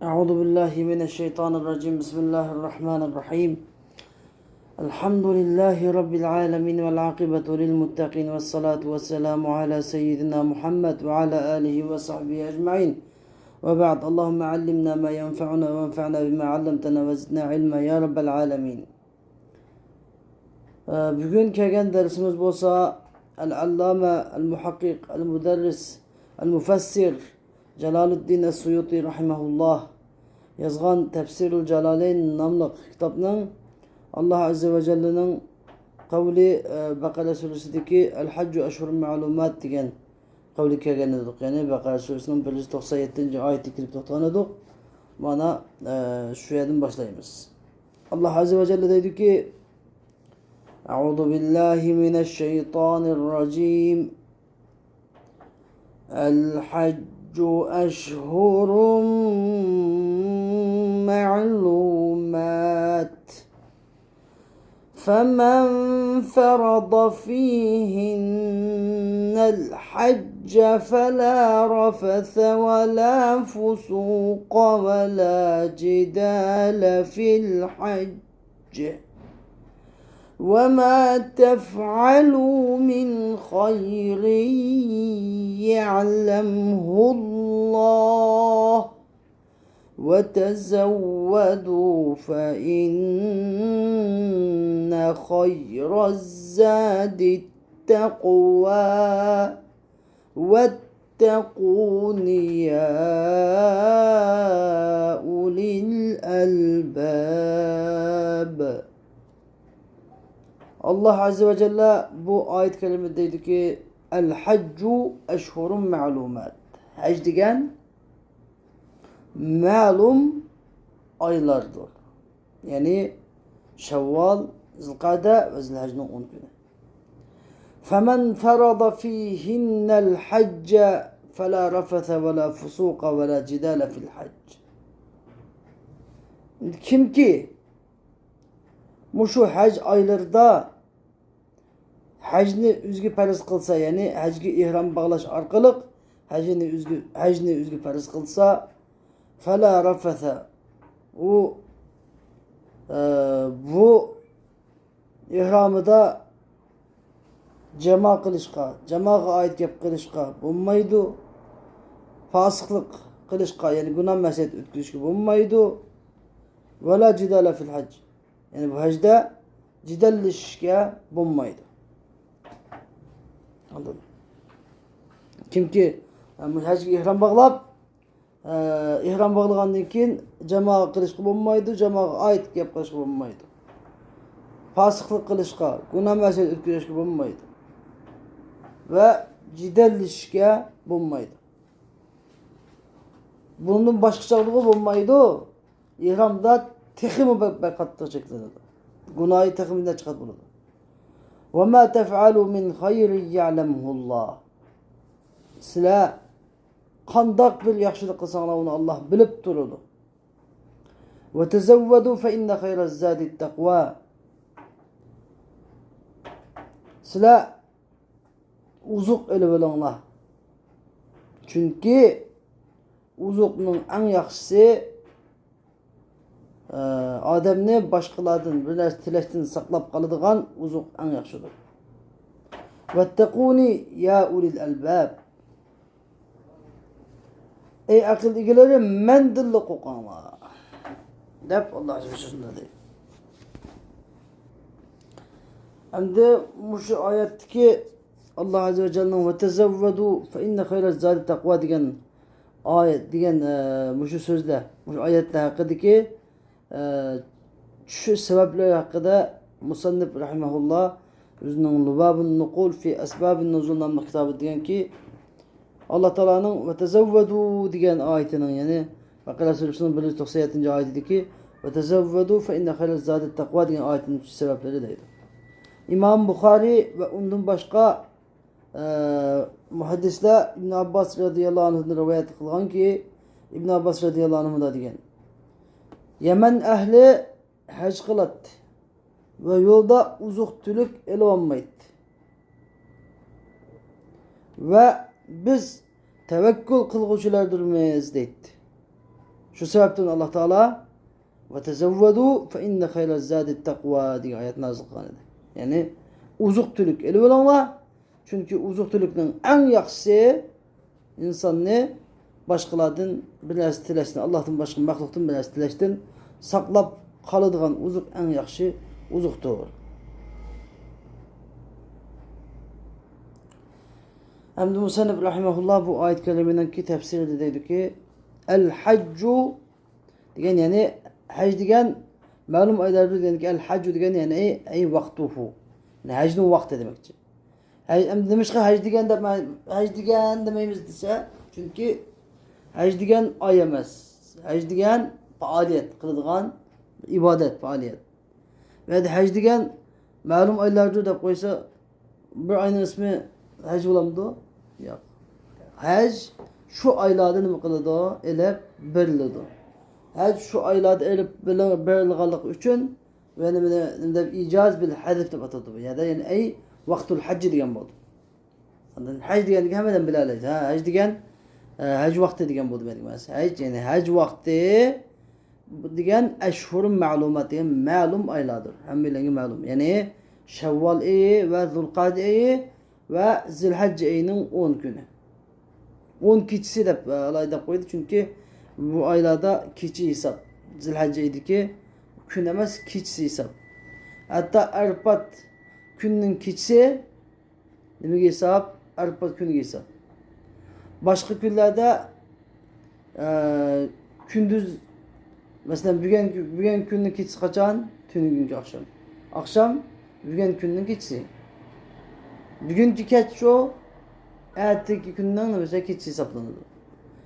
أعوذ بالله من الشيطان الرجيم بسم الله الرحمن الرحيم الحمد لله رب العالمين والعاقبة للمتقين والصلاة والسلام على سيدنا محمد وعلى آله وصحبه أجمعين وبعد اللهم علمنا ما ينفعنا وانفعنا بما علمتنا وزدنا علما يا رب العالمين. Bugün kelgan dersimiz bolsa el-allama, el-muhakkik, el-muderris, el-mufassir Jalaluddin es-Suyuti rahimahullah yazgan Tefsirul Jalalayn namlı kitapның Allah Azze ve Celle'nin kavli Bakara suresideki el-haccu eşhurun ma'lumat degan kavli kelgan edik. Yani Bakara suresinin 197. ayeti kirib to'xtagan edik. Mana şu yerden başlayımız. Allah Azze ve Celle deydi ki Euzu billahi mineşşeytanirracim. El-haccu eşhurun ma'lumat. فمن فرض فيهن الحج فلا رفث ولا فسوق ولا جدال في الحج وما تفعلوا من خير يعلمه الله وتزودوا فإن خير الزاد التقوى واتقون يا أولي الألباب. Allah Azze ve Celle bu ayet kelimedeydi ki El-haccu eşhurun ma'lumat. Hac degen malum aylardır. Yani Şevval, Zilkade ve Zilhac'ın 10 günü. فَمَنْ فَرَضَ ف۪يهِنَّ الْحَجَّ فَلَا رَفَثَ وَلَا فُسُوقَ وَلَا جِدَالَ فِي الْحَجِّ. Kim ki şu hac aylarda hacni üzgü farz kılsa, yani hacga ihram bağlaş arkalık hacni üzgü farz kılsa fela rafetha, o bu ihramı da cema kılışka, cemağa ait gap kılışka bulmaydı, fasıklık kılışka, yani günah meselesi ötkülüşke bulmaydı, ve la cidale fil hac, yani bu hacda cidallişke bulmaydı. Anladın? Kim ki hacga ihram bağlap ihram bağlagandan keyin jamoa qilishga bo'lmaydi, jamoaga ait gap qilishga bo'lmaydi. Fasiqlik qilishga, gunoh masal o'tkazishga bo'lmaydi. Va jidallashga bo'lmaydi. Bundan boshqachalığı bo'lmaydi. İhramda texmi qattiq cheklanadi. Gunohi texmidan chiqadi bo'ladi. Va ma taf'alu min khayrin ya'lamuhullah. Sizlar qandaq bir yaxshilik qilsanglar uni Alloh bilib turadi. Va tazawwadu fa inna khayraz zadi taqwa. Sizlar uzuq elib olinglar. Chunki uzuqning eng yaxshisi odamni boshqalardan bir narsa tilashdan saqlab qoladigan uzuq eng yaxshidir. Vattaquni ya ulil albab. Ey akıl egeleri mendilli qo'qinglar deb Alloh shunday deydi. Endi şu oyatdagi Alloh azza ve celle'nin ve tezevvedu fe inne hayraz zadi taqva degan oyat degan şu so'zda, şu oyatlar haqidagi şu sebepler haqida musannif rahimahullah o'zining Lubabun Nuqul fi Asbabun Nuzul nomli kitobi deganki Allah Teala'nın ve tezevvedu degan ayetinin, yani Bakara suresinin 197. ayetideki ve tezevvedu fe inne hayraz zadi taqva degan ayetinin sebepleri deydi. İmam Bukhari ve ondan başka muhaddisler İbn Abbas radıyallahu anh'ın rivayet kılgan ki İbn Abbas radıyallahu anh'ın da degan Yemen ehli hac kılat ve yolda uzuq tülük ele olmaydı. Ve biz tevekkül kılgıçılardırmıyız deydi. Şu sebepten Allah Teala ve tezevvedu fe inne hayra zâdi takva diye ayet nazil kıldı. Yani uzuk tülük eli olanlar, çünkü uzuk tülükün en yaxşısı insanı başkalardan biraz tileştin, Allah'tan başka mahluktan biraz tileştin saklap kalıdığın uzuk en yaxşı uzuktur. Hem de Musannif rahimahullah bu ayet kelimeden ki tefsirde dedi ki el haccu diyen yani hac diyen malum aylarda diyen ki el haccu diyen yani ey vaktuhu. Yani hacının vakti demekçi. Hem demiş ki hac diyen demeyimiz ise çünkü hac diyen ay emez. Hac diyen faaliyet kılıdığan ibadet faaliyet. Ve de hac diyen malum aylarda da koysa bir ayının ismi hac olamdı. Yok. Hac şu aylarda nima qiladi? Elib beriladi. Hac şu aylarda elib berilganlik uchun ve nima icaz bil hadf deb atadi. Yani ay vaqtul hac degan bo'ldi. Ondan hac deganni hammadan biladi. Ha, hac degan hac vaqti degan bo'ldi benim. Hac yani hac vaqti degan ashhurun ma'lumat degan ma'lum aylardir. Hammalarga ma'lum. Yani Şevval ayı ve Zulqa'de ayı ve Zilhacce ayının 10 günü. 10 keçisi de alayda koydu çünkü bu aylarda keçi hesap. Zilhacce ayıdaki gün emez keçisi hesap. Hatta Arpat günün keçisi demek hesap, Arpat günü hesap. Başka günlerde gündüz mesela bugün günün keçisi kaçan? Tünü günkü akşam. Akşam bugün günün keçisi. Bugünkü keç o, erteki günden mesela keçi hesaplanır.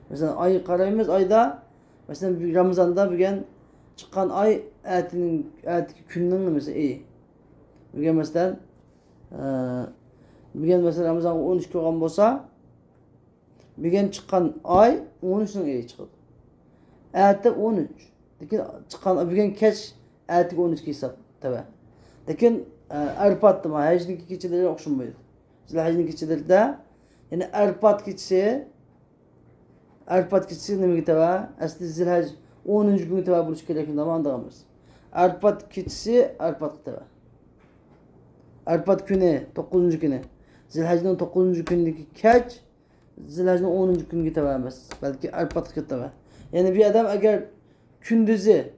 Mesela ay karayımız ayda, mesela Ramazan'da bugün çıkan ay erteki günden mesela iyi. Bugün mesela Ramazan 13 olan olsa, bugün çıkan ay 13'ün iyi çıkıyor. Erteki 13. Lakin çıkan bugün keç erteki 13 hesap tabi. Lakin Arpat mı? Hac'daki keçileri okşanmıyor. Zilhac'ın keçileri de yani Arpat keçisi ne mi tava? Asli Zilhac 10. gün tava buluş gerekli ama andığımız. Arpat keçisi Arpat tava. Arpat günü 9. günü. Zilhac'ın 9. gündeki keç Zilhac'ın 10. gün tavamız. Belki Arpat tava. Yani bir adam eğer gündüzü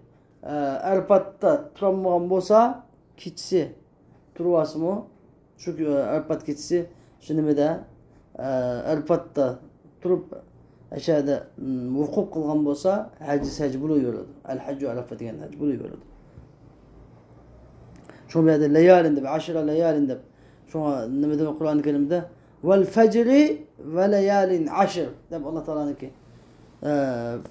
Arpat'ta turamağın olsa keçisi turvası mı? Çünkü Arpat keçisi şimdi de Arpat'ta turup aşağıda vukuk kılgan olsa hac buluyordu. El haccu Arafat diyen hac buluyordu. Şu bir de leyalinde, 10 leyalinde şu ne demek Kur'an-ı Kerim'de vel fecri ve leyalin 10 deb Allah Teala'nın ki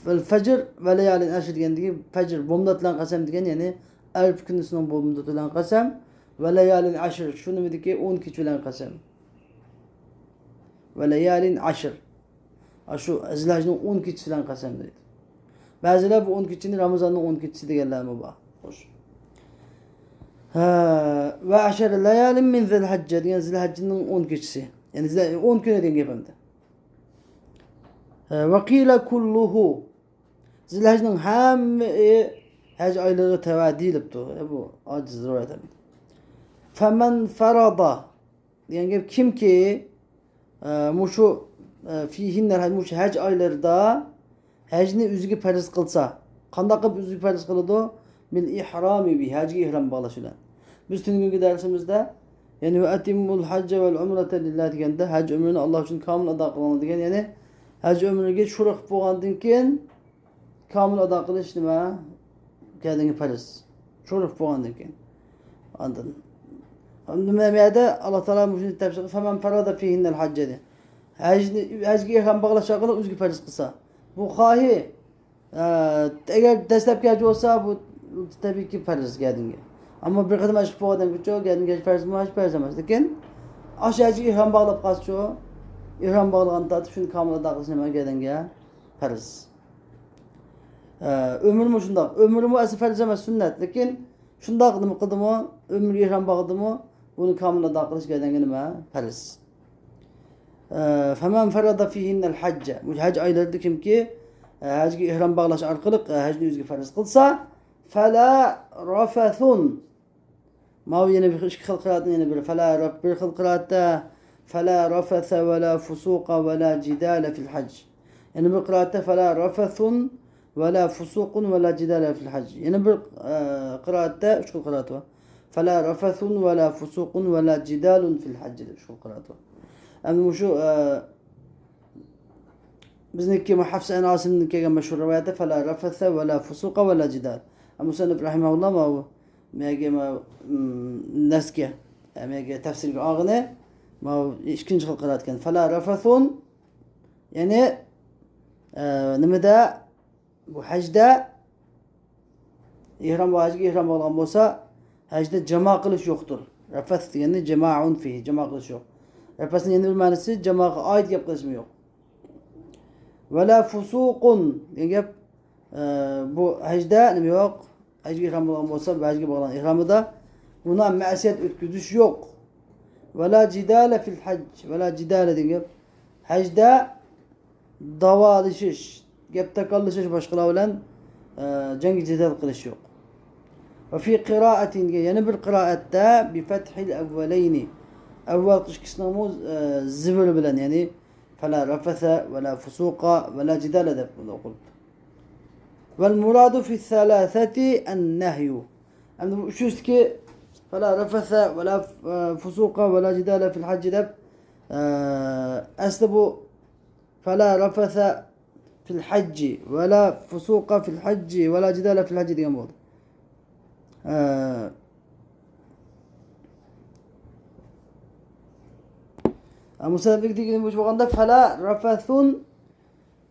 vel fecr ve leyalin 10 diyen gibi fecr bomdatılan kasem diyen yani Arap gündüzünün bomdatılan kasem ve leyalin 10 şunu mu ki 10 keçilen kasem ve leyalin 10 şu Zilhac'ın 10 keçilen kasem dedi. Bazıları bu 10 keçini Ramazan'ın 10 keçisi diyorlar mı bak. Hoş. Ve 10 leyalin min Zilhacce diyen Zilhac'ın 10 keçisi. Yani 10 güne diyen yapımda. Ve kîle kulluhu Zilhac'ın hem hac aylığı tevadilipti. Bu aciz rivayet edildi. Femen farada yani kim ki muşu fihinler muşu hac aylarda hacni üzgü farz kılsa qanday qilib üzgü farz kılıdı bil ihrami bi hacga ihram bağlaşılan. Biz tününkü dersimizde yani ve atimul hacce vel umrete lillah degende hac ömrünü Allah için kamil ada kılınır degen yani hac ömrüge şuruq bo'lgandan keyin kamil ada qilish nima kadingi farz. Şuruq bo'lgandan keyin. Anladın? Mehmede Allah Teala müşrik tefsir femen farada fihinnel haccedi. Hacga ihram bağlaşaqını üzgü farz kılsa. Bu xahi eğer destekçi hacı olsa bu tabii ki farz kadingi. Ama bir kadın aşık bo'lgan kicho kadingi farz mı hac farz emas. Lekin hacga ihram bağlab qalsa ihram bağlaganda shuni kamil ada qilish nima kadingi farz. Ömrüm şundaq. Ömrüm asli farz emas sünnet. Lekin şundaq nima qildimi? Ömür ihram bağladımı? Bunu kamil ada qilish kadingi nima farz. Femen farada fihinnel hacce. Bu hac aylarida kimki hajga ihrom bag'lash orqali hajni o'ziga farz qilsa, fala rafathun. Mav yana bir ikki xil qiroatni yana bir bir xil qiroatda fala rafatha va la fusuqa va la jidala fil hajj. Yana bir qiroatda fala rafathun va la fusuqun va la jidala fil hajj. Yana bir qiroatda uch xil qiroat bor. Fala rafathun va la fusuqun va la jidalun fil hajj deb uch xil qiroat bor. Endi shu bizniki Hafs an Asimning kelgan mashhur rivoyati fala rafatha va la fusuqa va la jidal. Musannif rahimahulloh ma mega nasga mega tafsirga og'ini ma ikkinchi xil qiroat ekan. Fala rafathun ya'ni nimada bu hajda ihrom olgan bo'lsa, hajda jamoa qilish yo'qdir. Rafath degani jamoa'un fi, jamoa qilish yo'q. Rafathning yana bir ma'nosi jamoaga oid gap qilishmi yo'q. Vala fusuqun degan gap bu hajda nima yo'q? Hajga ihrom olgan bo'lsa, hajga bo'lgan ihromida buna ma'siyat o'tkazish yo'q. Vala jidala fil hajj, vala jidala degan gap hajda davolishish, gap takallashish boshqalar bilan jangi jidal qilish yo'q. Va fi qira'atin yana bir qiroatda bi fathil avvalayni. Avval qishkisnamo zivr bilan, ya'ni fala rafatha va la fusuqa va la jidala deb o'qildi. Val muradu fi thalathati an-nahyu. Endi bu uchinchisi fala rafatha va la fusuqa va la jidala fil hajj deb asli bu fala rafatha fil hajj va la fusuqa fil hajj va la jidala fil hajj degan bo'ldi. Musannif degan bo'lganda fala rafathun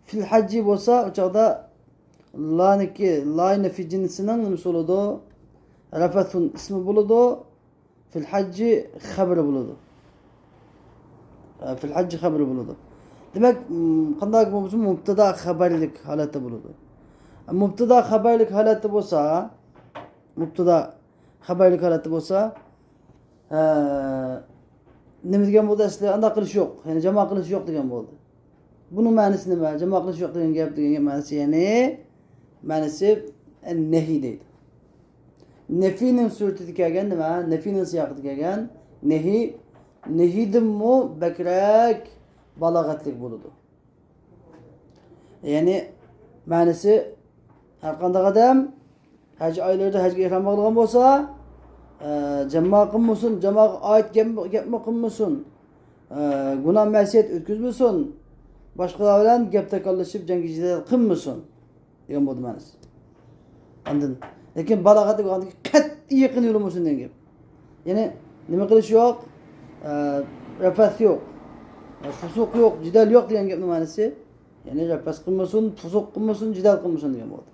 fil hajj bo'lsa, o'chaqda la'ni fi jinsining nimasi bo'ladi? Rafathun ismi bo'ladi, fil hajj xabari bo'ladi. Fil hajj xabari bo'ladi. Demak, qanday bo'lsa mubtada xabarlik holati bo'ladi. Mubtada xabarlik holati bo'lsa, nima degan bo'ldi? Asli anda qilish yo'q, ya'ni jamoa qilish yo'q degan bo'ldi. Buni ma'nosi nima? Jamoa qilish yo'q degan gap degan ma'nosi, ya'ni ma'nosi an-nahi deydi. Nafinin surati kelgan nima? Nafinin siyaqida kelgan nahidimmo bakrak balog'atlik bo'ladi. Ya'ni ma'nosi har qanday odam haj oylarida hajga ihrom olgan bo'lsa, jamoa qilmasin, jamoaga oid gapmi qilmasin, gunoh ma'siyat o'tkazmasin, boshqalar bilan gap takallashib jangi jidal qilmasin degan bo'ldi ma'nosi. Ondan lekin balog'at deganda qat'iy yaqin yurmasin degan gap. Ya'ni nima qilish yo'q? Rafath yo'q, fusuq yo'q, jidal yo'q degan gapning ma'nosi, ya'ni rafath qilmasin, fusuq qilmasin, jidal qilmasin degan bo'ldi.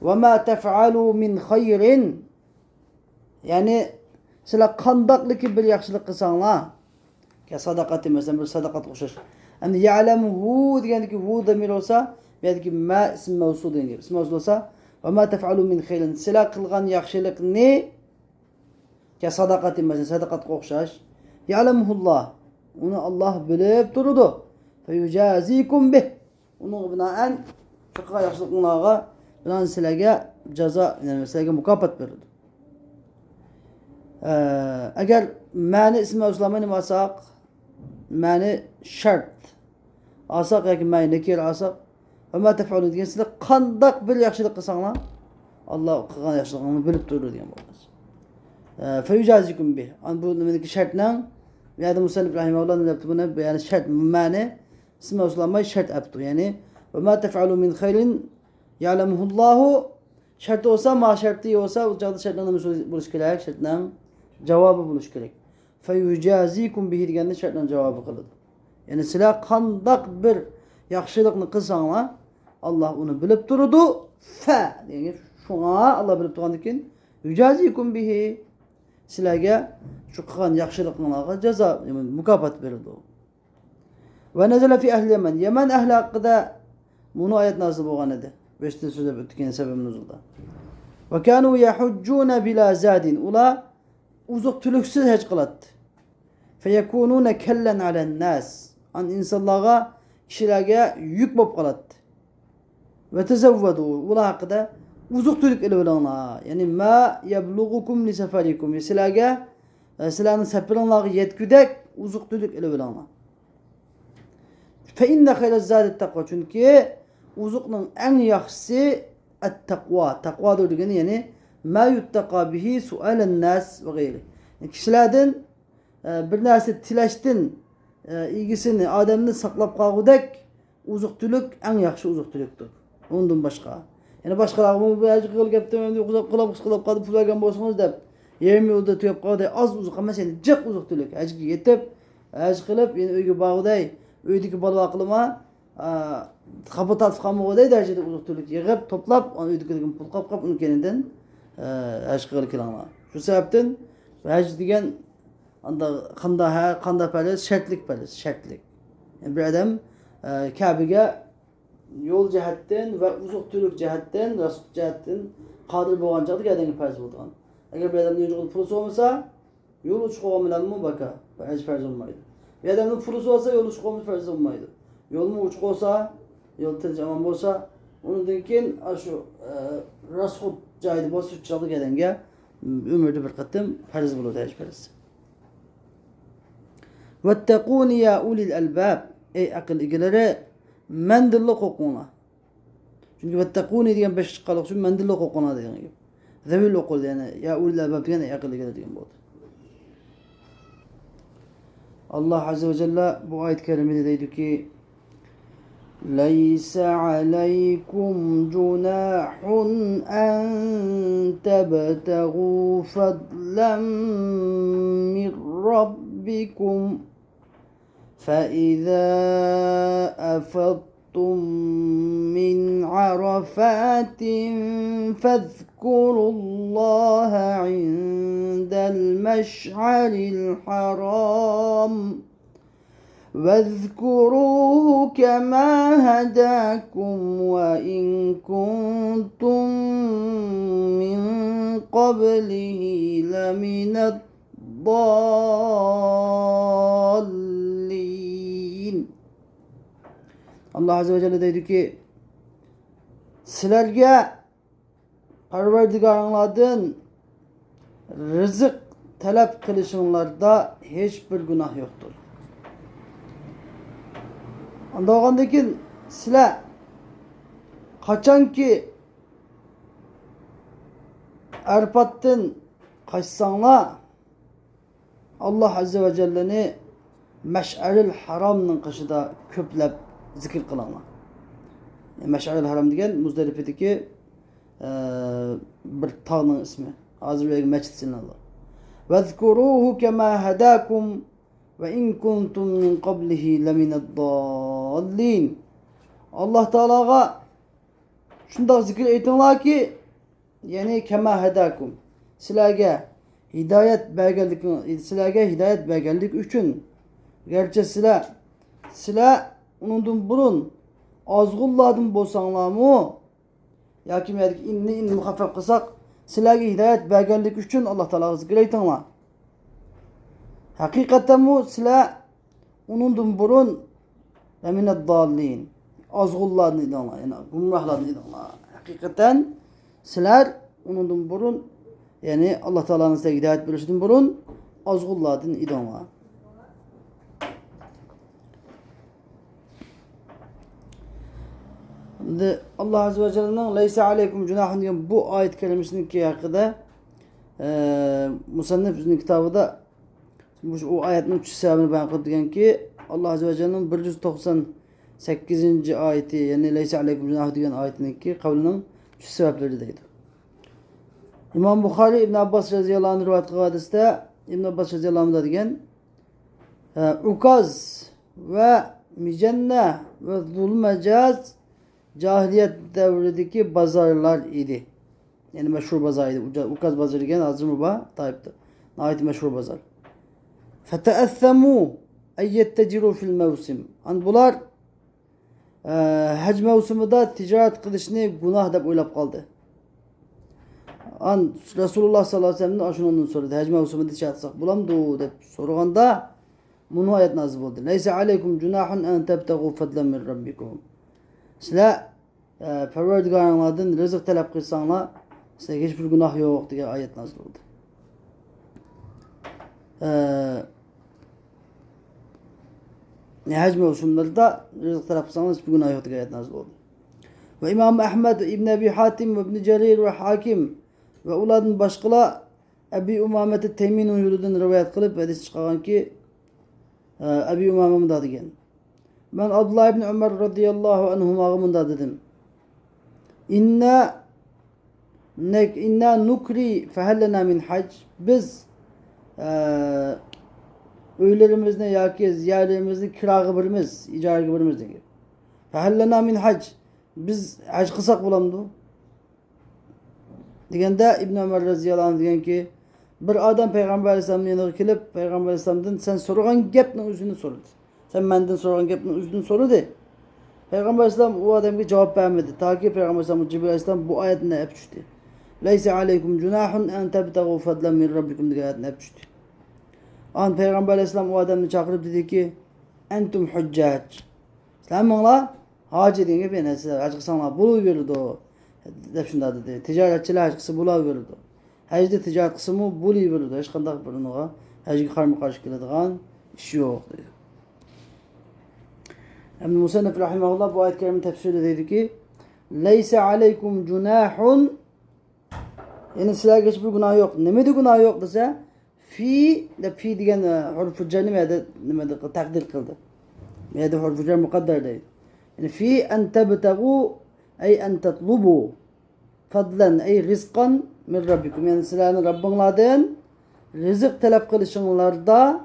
Va ma taf'alu min khayrin, ya'ni sizlar qandoqliki bir yaxshilik qilsanglar, sadaqat emasdan bir sadaqat o'xshash. Endi ya'lamuhu degandiki hu damir bo'lsa, bu yerdagi ma ism mavsul degan gap. Ism mavsul bo'lsa, va ma taf'alu min khayrin, sizlar qilgan yaxshilikni sadaqat emasdan sadaqatga o'xshash. Ya'lamuhulloh, uni Alloh bilib turadi. Fa yujazikum bih, uni binoan qilgan yaxshiliklarga bilan sizlarga jazo, ya'ni sizlarga mukofot beradi. Agar ma'ni ism mavsulani olsak, ma'ni shart olsak yoki ma'ni nakir olsak, va ma taf'alu degan sizlar qandoq bir yaxshilik qilsanglar, Alloh qilgan yaxshiliklarni bilib turadi degan bo'ladi. Fa yujazikum bih. Bu nimadagi shartning, ya'ni musannif rahimahulloh debdi buni, ya'ni shart ma'ni ism mavsulani shart abtu, ya'ni va ma taf'alu min khayrin ya'lamuhullohu sharti bo'lsa, ma sharti bo'lsa, u joyda shartning nima bo'lishi kerak? Shartning javobi bo'lishi kerak. Fa yujazikum bihi deganda shartning javobi qiladi. Ya'ni sizlar qandoq bir yaxshilikni qilsanglar, Alloh uni bilib turadi. Fa degan shunga Alloh bilib turgandan keyin yujazikum bihi, sizlarga shu qilgan yaxshiliklarga jazo, mukofot beradi. Va nazala fi ahli Yaman. Yaman ahli haqida bunu oyat nozil bo'lgan edi. 5-so'zlab o'tgan sabab nuzulda. Va kanu yahujjuna bila zadin. Ular uzuq tuluksiz haj qiladi. Fayakununa kallan alan nas. An insonlarga, kishilarga yuk bo'lib qoladi. Ve tezevvedu. Ula hakkında uzuk tülük ele olana. Yani ma yablugukum li seferikum. Silaga silahın sepirinlağı yetküdek uzuk tülük ele olana. Fe inne hayraz zâdet takva. Çünkü uzukның en yaxşısı et-takva. Takvadır degeni yani ma yuttaka bihi sualen nas ve gayri. Yani kişilerden bir narsa tilaştın ilgisini, adamını saklap kalgıdek uzuktülük en yaxşı uzuktülüktür. Ondan başka. Yani başkalarımı bir acı kıl geptim, kılap kadı pul vergen bolsunuz dep. Yerimi yolda tüyüp kaldı az uzuk ama sen cık uzuktülük. Acı yetip, acı kılıp yani öyge bağıday, öydeki balı aklıma kapı tatfamı oday derecede uzuktülük yığıp toplap, onu öydeki pul kap onu kendinden acı kıl kilana. Şu sebepten acı degen kanda perez, şertlik perez, şertlik. Yani bir adam Kabe'ye yol cihetten ve uzuktülük cihetten, rasut cihetten kadir boğan çadı geldiğini perez bulduğun. Eğer bir adamın yolculuğu pulusu olmasa, yolu çıkıvamayla mı baka, perez olmaydı. Bir adamın pulusu olsa yolu çıkıvamayla perez olmaydı. Yol mu uçuk olsa, yol tezcaman olsa, onu dinkin şu rasut cahidi boğaz çadı geldiğine ömürde bir katım perez bulur, perez. Vettekûni ya ulil elbab. Ey akıl ilgileri mendilli kokuna. Çünkü vettekûni diyen 5 çıkalık şu mendilli kokuna diyen gibi. Zevil okul yani ya ulil elbab diyen ey akıl ilgileri diyen bu. Allah Azze ve Celle bu ayet-i kerimede deydi ki لَيْسَ عَلَيْكُمْ جُنَاحٌ أَنْ تَبْتَغُوا فَضْلًا مِنْ رَبِّكُمْ فَإِذَا أَفَضْتُمْ مِنْ عَرَفَاتٍ فَاذْكُرُوا اللَّهَ عِنْدَ الْمَشْعَرِ الْحَرَامِ واذكروه كما هداكم وإن كنتم من قبله لمن الضالين. Allah Azze ve Celle dedi ki sizlerge Parverdigarınlardan rızık talep kılışınlarda hiçbir günah yoktur. Anda oğandakin sizler kaçan ki erpattın kaçsanlar Allah Azze ve Celle'ni Meş'aril Haram'ın kışıda köplep zikir kılanlar. Yani Meş'aril Haram degen Muzdelife'deki bir tağının ismi. Hazır ve meçit sinirler. وَذْكُرُوهُ كَمَا هَدَاكُمْ وَاِنْ كُنْتُمْ مِنْ قَبْلِهِ لَمِنَ الضَّالِّينَ. Allah Teala'ga şunda zikir eytinler ki yani kema hedakum silage hidayet belgelik üçün gerçi sila unundun burun azgulladın bolsanlar mı ya kim yedik inni muhaffef kısak silage hidayet belgelik üçün Allah Teala'ga zikir eytinler. Hakikaten mu sila unundun burun leminet dallin azgulladın idamlar yani gumrahladın idamlar. Hakikaten sizler unundun burun yani Allah Teala'nın size hidayet bölüştün burun azgulladın idamlar. Allah Azze ve Celle'nin leyse aleykum cunahun diyen bu ayet kelimesinin ki hakkında Musannif kitabı da o ayetin 3 sebebini beyan kıldı diyen ki Allah Azze ve Celle'nin 198. ayeti yani leyse aleykum cunahun diyen ayetinin ki kavlinin 3 sebepleri deydi. İmam Bukhari İbn Abbas radıyallahu anh rivayet hadiste İbn Abbas radıyallahu anh da diyen Ukaz ve Micenne ve Zulmecaz cahiliyet devredeki pazarlar idi. Yani meşhur pazar idi. Ukaz pazarı diyen Hazır Muba Tayyip'te. Nahit meşhur pazar. فَتَأَثَّمُوا اَنْ يَتَّجِرُوا فِي الْمَوْسِمِ. Yani bunlar hac mevsiminde ticaret kılışını günah deyip oylap kaldı. Resulullah sallallahu aleyhi ve sellem aşın söyledi. Hac mevsiminde ticaret etsak bulamdı deyip sorğanda bunu ayet nazil oldu. Leyse aleykum cunahun en tebtegu fadlen min rabbikum. Sizler Perverdigarlardan rızık talep kılsanlar size hiçbir günah yok diye ayet nazil oldu. Hac mevsimlerinde rızık talep kılsanlar hiçbir günah yok diye ayet nazil oldu. Ve İmam Ahmed, İbn Ebi Hatim ve İbn Cerir ve Hakim ve uladın başkala Ebi Umamet Teymin'in yolundan rivayet kılıp hadis çıkaran ki Ebi Umame'nin da degan. Ben Abdullah ibn Ömer radıyallahu anhuma'nın dedim. İnna nukri fehellena min hac. Biz öylerimizde yaki ziyaretimizde kira birimiz, icare birimiz degan. Fehellena min hac. Biz hac kılsak bulamdı. Degende İbn Ömer radıyallahu anh degan ki bir adam Peygamber Aleyhisselam'ın yanına gelip Peygamber Aleyhisselam'dan sen sorulan gapning özünü sordu. Sen menden sorulan gapning özünü sorudu. Peygamber Aleyhisselam o adamga cevap vermedi. Ta ki Peygamber Aleyhisselam Cibril Aleyhisselam bu ayetine hep düştü. Leyse aleykum cunahun en tebtegu fadlen min rabbikum diye ayetine hep düştü. An Peygamber Aleyhisselam o adamı çağırıp dedi ki entum hüccac. Sen bana hacı dediğin gibi ne size hacı kısanlar bulu verirdi o. Hep şunda dedi. Ticaretçiler hacı kısı bulu verirdi. Hacda ticaret kısmı bulu verirdi. Hiç kandak birinin oğa. Hacı karmı karşı gelediğin iş yok dedi. Ebn Musannef rahimahullah bu ayet-i kerimenin tefsirinde dedi ki leyse aleykum cunahun yani sizlerge hiçbir günah yok. Nemede günah yok dese fi degen hurfu cerni nemede takdir kıldı. Meyde hurfu cer mukaddar değil. Yani fi en tebtegu ey en tetlubu fadlen ey rizkan min rabbikum. Yani sizlerin Rabbinlardan rızık talep kılışınlarda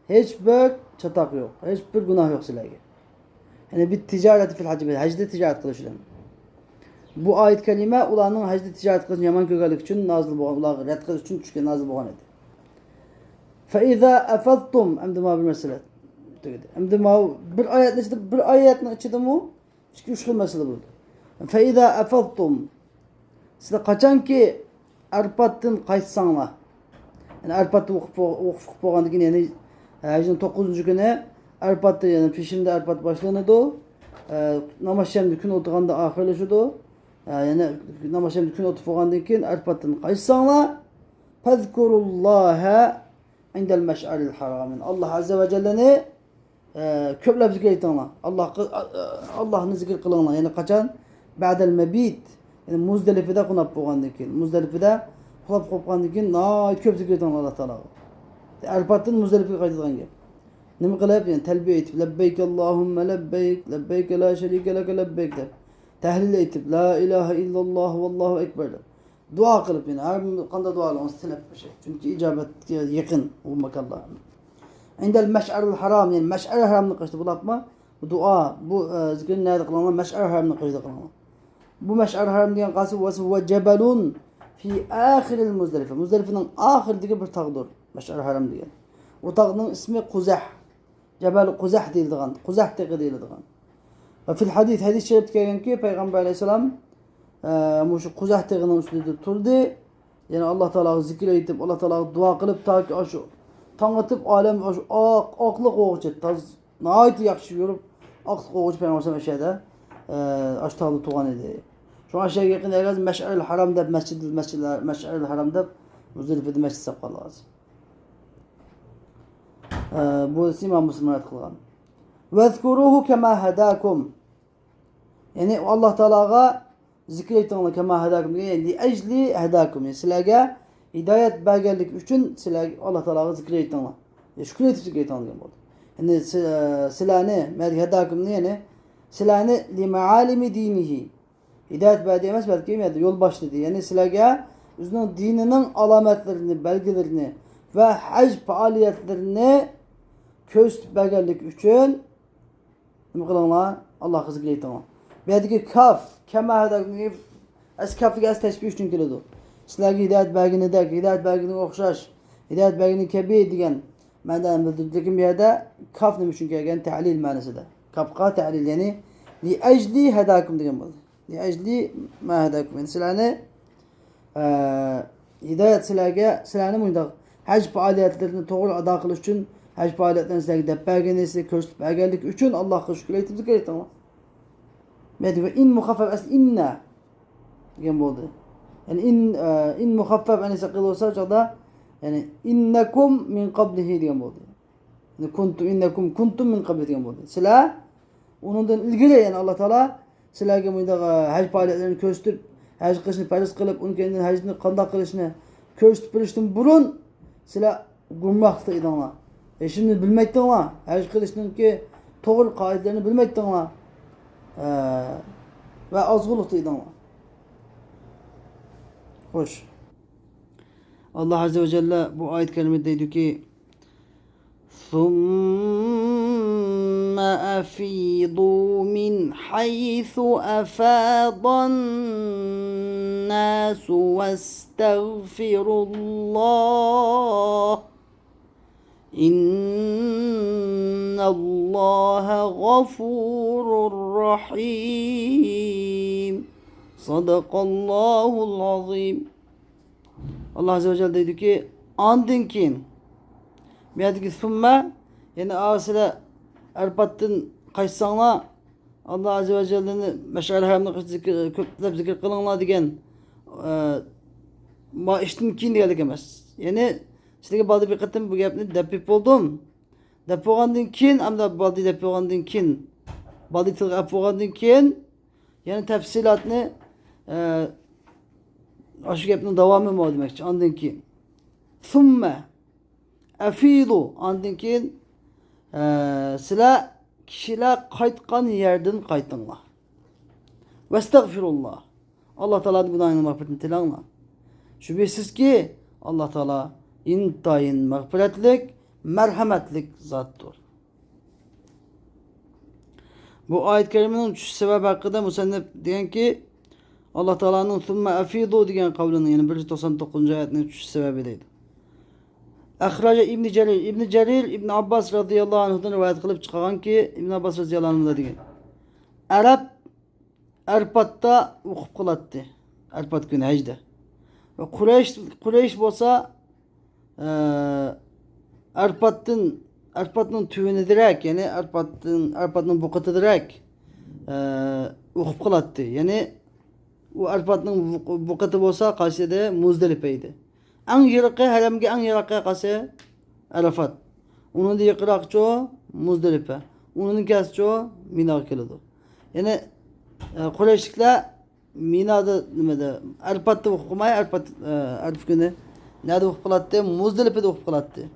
hiçbir çatak yok. Hiçbir günah yok sizlerge. Yani bir ticareti fil hacı. Hacda ticaret kılışılar. Bu ayet kelime ulanın hacda ticaret kılışın yaman kögelik için nazıl boğan, ulan red kılış için çünkü nazıl boğan edi. فَاِذَا اَفَضْتُمْ emdima bir mesele. Emdima bir ayetin içinde mu? Çünkü üç kıl mesele burada. فَاِذَا اَفَضْتُمْ size kaçan ki arpattın kaçsanlar. Yani arpattı okufuk boğandık yani hacının 9. güne arpattı yani pişimde arpat başlanırdı o. Namaz şemdi gün oturganda ahirleşirdi o. Yani namaz şemdi gün oturup boğandan keyin arpattın kaçsanlar. فَذْكُرُوا indel meş'aril haramin. Allah Azze ve Celle'ni köplep zikir ettiğine. Allah'ını zikir kılığına. Yani kaçan? Ba'del mebit. Yani Muzdalife'de kunap boğandan keyin. Muzdalife'de kunap kopqandan keyin köp zikir ettiğine Allah Teala. Arpattın Muzdalife'ye qaytadigan gap. Nima qilib? Yani talbiya etib lebbeyk Allahumma lebbeyk lebbeyk la şerike leke lebbeyk deb. Tahlil etib la ilahe illallah vallahu ekber deb. Dua kılıp yani her kanda dua alın istilep bir şey. Çünkü icabet yakın olmak Allah'a. İndel meş'arul haram yani meş'ar haramını kaçtı bu yapma. Bu dua bu zikrin nerede kılınan meş'ar haramını kaçtı kılınan. Bu meş'ar haram diyen kası ve cebelun fi ahiril Muzdalife. Muzdalife'nin ahirdeki bir tağdır. Meş'ar haram diyen. O tağdının ismi Kuzah. Cebel Kuzah deyildiğin. Kuzah teqi deyildiğin. Ve fil hadis şerif gelgen ki Peygamber Aleyhisselam şu Kuzah teğinin üstünde turdu. Yani Allah Teala'yı zikir edip Allah Teala'yı dua kılıp ta ki şu tanıtıp alem şu aklı qoğucu taz nayet yaxşı görüp aklı qoğucu Peygamber şeyde aştağı tuğan idi. Şu aşağı yakın egaz Meş'aril Haram deb Meş'aril Haram deb Muzdalife'de mescid sapqan lazım. Bu İmam Müslim rivayet kılgan. Vezkuruhu kema hedakum. Yani Allah Teala'ya zikir ettiğinle kema hedakum yani li ecli hedakum yani sizlerge hidayet belgelik için sizlerge Allah Teala'ya zikir ettiğinle şükür etip zikir ettiğinle yani silahını hedakum yani silahını li mealimi dinihi hidayet belgeyemez belki yani yol başladı yani sizlerge üzerine dininin alametlerini belgelerini ve hac faaliyetlerini köst belgelik için ne kılınlar Allah'a zikir ettiğinle. Bedeki kaf, kema hedakum es kafı gaz teşbih için kilidu. Sizlerge hidayet belgini der, hidayet belgini okşaş, hidayet belgini kebi diyen menden bildirdiğim bir yerde kaf demiş çünkü yani ta'lil manası da. Kafka ta'lil yani li ecli hedakum diyen bu. Li ecli ma hedakum. Yani silahını hidayet silahını muydu? Hac faaliyetlerini doğru ada kılış için hac faaliyetlerini silahı dep belgeni, köst belgelik için Allah'a şükür etip zikir et ama. Ve in muhaffaf as inna degan bo'ldi. Yani in muhaffaf ani saqil olsa o'chada yani innakum min qablihi degan bo'ldi. Yani kuntum min qabli degan bo'ldi. Sizlar undan ilgari yani Alloh taolo sizlarga bundaqa haj faoliyatlarini ko'rsatib, haj qilishni farz qilib, undan hajni qanday qilishni ko'rsatib berishdan burun sizlar gumrohda edinglar. Şimdi bilmeydinglar. Haj qilishninki to'g'ri qoidalarini bilmeydinglar. Ve azgınlıkta edinglar. Hoş. Allah Azze ve Celle bu ayet-i kerimede diyor ki ثُمَّ أَفِيضُوا مِنْ حَيْثُ أَفَاضَ النَّاسُ وَاسْتَغْفِرُوا اللّٰهِ إِنَّ اللّٰهَ غَفُورٌ رَحِيمٌ Sadakallahul azim. Allah Azze ve Celle dedi ki andın ki bir yerde ki sümme yani ağasıyla erpattın kaçsanla Allah Azze ve Celle'nin meşale haramını köptelep zikir kılınla degen ma iştin kin diyelik emez. Yani sizlere bazı bir kıtım bu gapni depip oldum. Dep olgandın kin amda bazı dep olgandın kin bazı tılgap olgandın kin yani tefsilatını aşı gapning davomı mı demekçi andın ki thumme afidu andın ki sizlar kişiler qaytgan yerden qaytinglar ve estağfirullah Allah Teala'nın günahını mağfiretini tilanglar şüphesiz ki Allah Teala intayin mağfiretlik merhametlik zattır. Bu ayet-i kerimenin üç sebebi hakkında musannif diyen ki Allah Teala'nın thumme afidu diyen kavlinin yani 199. ayetinin üç sebebi deydi. Ahraca İbn Cerir İbn Abbas radıyallahu anh'dan rivayet kılıp çıkan ki İbn Abbas radıyallahu anh'da diyen Arap Arpat'ta vukup kılattı. Arpat günü hecde. Ve Kureyş bolsa Arpat'ın tüyünü direk yani Arpat'ın bukatı direk vukup kılattı. Yani o Arpat'ın bukatı bolsa Kayseri'de Muzdalife'ydi. En yırıkı heremge en yırıkı kase Arafat. Onun da yıkırak çoğu Muzdalife. Onun kes çoğu Mina kılıdı. Yani Kureyşlikler Mina'da demedi. Arpat'ta okumayı Arap günü nerede okulattı? Muzdalife'de okulattı.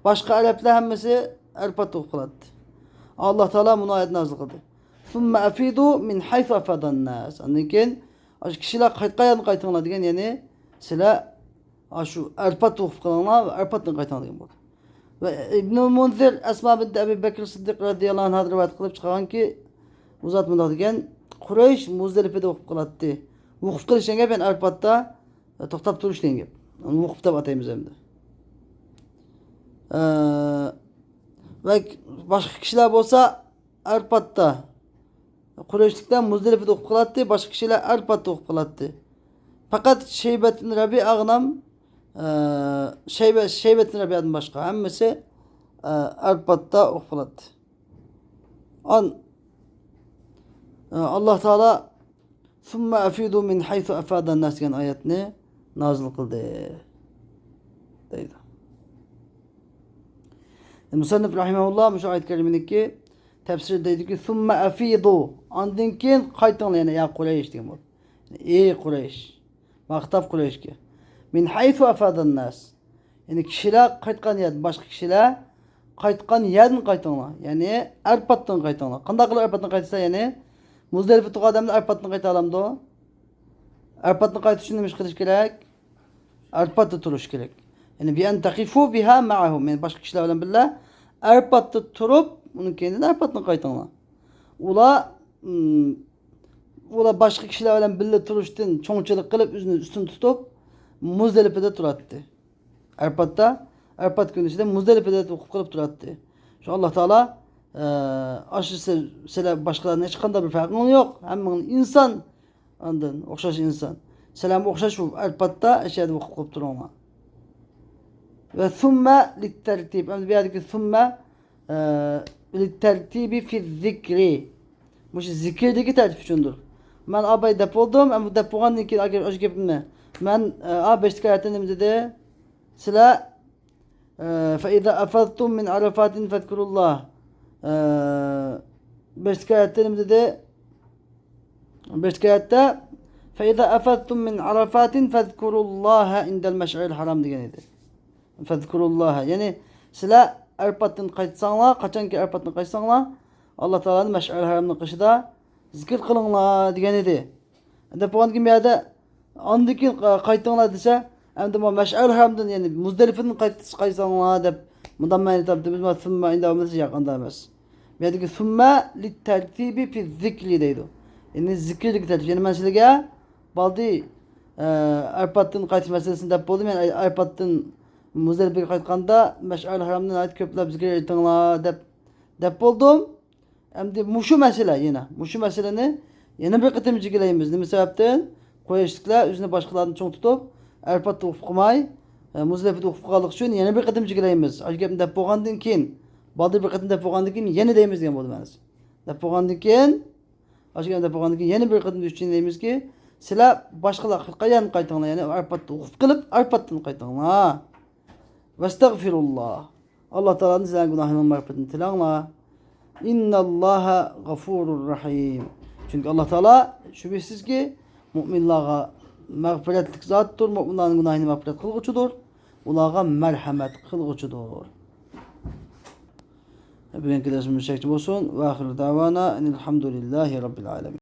Başka Araplar hemmesi Arpat'ta okulattı. Allah Teala bunu ayet nazil kıldı. ثُمَّ أَفِيدُوا مِنْ حَيْثُ أَفَادَ النَّاسِ. Anlayın kişiler qaytınlar degen yani sizler şu Arpat'ta okulanlar ve Arpat'tan qaytınlar degen bo'ldi. Ve İbn-i Munzir Esma binti Ebu Bekir Sıddık radıyallahu anh rivayet kılıp çıkan ki uzatmadı degen Kureyş Muzdalife'de vukup kılattı. Vukup kılışınca ben Arpat'ta toktap duruş deyin gep. Onu vukup da batayımız hem de. Ve başka kişiler olsa Arpat'ta Kureyşlikten Muzdalife'de vukup kılattı. Başka kişiler Arpat'ta vukup kılattı. Fakat Şeybettin Rabi Ağnam Şeybettin Rabi'den başka hemmesi Arpat'ta vukup kılattı. Allah Teala ثُمَّ أَفِيدُوا مِنْ حَيْثُ أَفَادَ النَّاسِ diyen ayetini nazil kıldı. Deydi. Musannif rahimahullah şu ayet-i kerimindeki tefsir deydi ki ثُمَّ أَفِيدُوا andın ki qaytınlar yani ya Kureyş diyen bu. Ey Kureyş. Mahtaf Kureyş ki. Min haythu afadan nas. Yani kişiler qaytgan yerden başka kişiler qaytgan yerden qaytınlar. Yani Arpat'tan qaytınlar. Qanday qilib Arpat'tan qaytsa yani Muzdalife tuğ adamlar Arpat'tan qayta alamdı o. Arpat'tan qaytış için demiş kılış gerek. Arpat'ta turuş gerek. Yani bi en taqifu biha ma'ahum. Yani başka kişiler bilen billah Arpat'ta turup onun kendine Arpat'tan qaytınlar. Ula başka kişiler bilen billah turuştun çoğunçılık kılıp üstünü tutup Muzdalife'de turattı. Arpat günü içinde Muzdalife'de hukuk kılıp turattı. Şu Allah Teala aşırı selam başkalarına hiç kanda bir farkı yok. Hem insan andın, okşaş insan. Selam okşaş bu Arpat'ta eşyada hukuk kılıp durma. Ve thumme littertib. Bir yerdeki thumme littertibi fi zikri. Bu zikirdeki tertip üçündür. Ben abay dep oldum. Ama bu dep olgandan keyin oş gepimni. Ben a 5 ayetini dedi. Sila فإذا أفضتم من عرفات فاذكروا الله. 5 ayetini dedi. 5 ayette فإذا أفضتم من عرفات فاذكروا الله عند المشعر الحرام degan edi. Fezkurullah. Yani sizlar Arfat'tan qaytsanlar, qachonki Arfat'tan qaytsanlar, Alloh taolaning Mash'al haramni qishida zikr qilinglar degan edi. Deb bo'lgan kim yerda ondan keyin qaytinglar desa, endi bu Mash'al haramdan yani Muzdalifadan qaytsanglar deb bundan ma'ni topdimiz. Biz summa indamız yaqinda emas. Bu yerdagi summa lit-tartibi fi zikri deydi. Yani zikrdagi tartib. Yani men sizlarga baldi Arfat'tan qaytish masalasini deb bo'ldim. Yani Arfat'tan Muzdalifaga qaytganda Mash'al haramdan ayt ko'plab zikr aytinglar deb bo'ldim. Endi mushu masala yana. Mushu masalani yana bir qitim jigilaymiz. Nima sababdan? Qo'yishliklar o'zini boshqalarni cho'ng tutib, Arfatda o'qib qolmay, Muzdalifada o'qib qolganlik uchun yana bir qitim jigilaymiz. Shu gapni deb bo'lgandan keyin, baldi bir qitim deb bo'lgandan keyin yana deymiz degan bo'ldi mana. Deb bo'lgandan keyin, shu gapni deb bo'lgandan keyin yana bir qitim uchun deymizki, sizlar boshqalar qaydan qaytinglar, ya'ni Arfatda o'qib qilib, Arfatdan qaytinglar. Vestagfirullah. Alloh taolaning sizlarning gunohlarini mag'firatini tilanglar. İnnallaha gafurur rahim. Çünkü Allah Teala şüphesiz ki müminlara mağfiretlik zattır. Müminlerin günahını mağfiret kılgıçıdır. Onlara merhamet kılgıçıdır. Bugünkü dersimiz çekti olsun. Ve ahir davana enilhamdülillahi rabbil alemin.